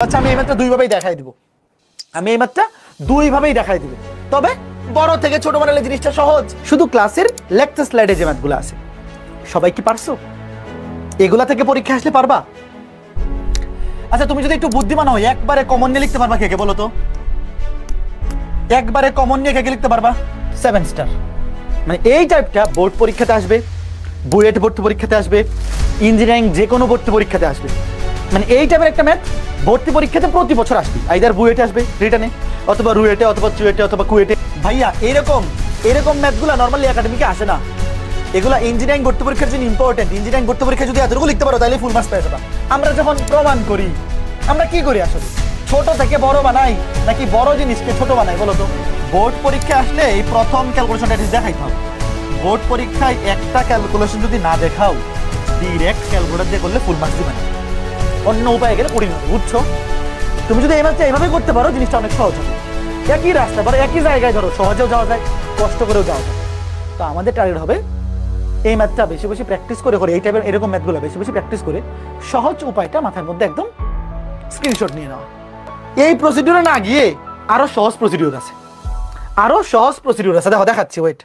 আচ্ছা আমি এই ম্যাথটা দুইভাবেই দেখাই দিব তবে বড় থেকে ছোট বানালে জিনিসটা সহজ। শুধু ক্লাসের লেকচার স্লাইডে যে ম্যাথগুলো আছে সবাই কি পারছো? এগুলা থেকে পরীক্ষা আসলে পারবা? আচ্ছা তুমি যদি একটু বুদ্ধিমান হও একবারে কমন নিয়ে লিখতে পারবা কে বলো তো? একবারে কমন নিয়ে কে লিখতে পারবা? 7 স্টার। মানে এই টাইপটা বোর্ড পরীক্ষাতে আসবে, বুয়েট ভর্তি পরীক্ষাতে আসবে, ইঞ্জিনিয়ারিং যে কোনো ভর্তি পরীক্ষাতে আসবে। মানে এই টাইপের একটা ম্যাথ ভর্তি পরীক্ষাতে প্রতি বছর আসবে, আইদার বুয়েটে আসবে রিটার্নে, অথবা রুয়েটে, অথবা চুয়েটে, অথবা কুয়েটে। ভাইয়া এরকম ম্যাথগুলো নরমালি একাডেমিকে আসে না। এগুলা ইঞ্জিনিয়ারিং ভর্তি পরীক্ষার জন্য ইম্পর্টেন্ট। ইঞ্জিনিয়ারিং ভর্তি পরীক্ষা যদি এতটুকু লিখতে পারো তাহলে ফুল মার্কস পেয়ে যাবে। আমরা যখন প্রমাণ করি আমরা কি করি আসলে? ছোট থেকে বড় বানাই নাকি বড় জিনিসকে ছোট বানাই বলো তো? বোর্ড পরীক্ষা আসলে এই প্রথম ক্যালকুলেশনটা দেখাইতে হবে। বোর্ড পরীক্ষায় একটা ক্যালকুলেশন যদি না দেখাও ডিরেক্ট ক্যালকুলেটর দিয়ে করলে ফুল মার্কস দিবে না, অন্য উপায়ে গেলে পড়ি হবে। বুঝছো? তুমি যদি এই ম্যাথটা এইভাবে করতে পারো জিনিসটা অনেক সহজ হবে। একই রাস্তা ধরো, একই জায়গায় ধরো, সহজেও যাওয়া যায়, কষ্ট করেও যাওয়া যায়। তো আমাদের টার্গেট হবে এই ম্যাথটা বেশি বেশি প্র্যাকটিস করে এই টাইপের এরকম ম্যাথগুলো বেশি বেশি প্র্যাকটিস করে সহজ উপায়টা মাথার মধ্যে একদম স্ক্রিনশট নিয়ে নেওয়া। এই প্রসিডিউরে না গিয়ে আরো সহজ প্রসিডিউর আছে, দেখো দেখাচ্ছি, ওয়েট।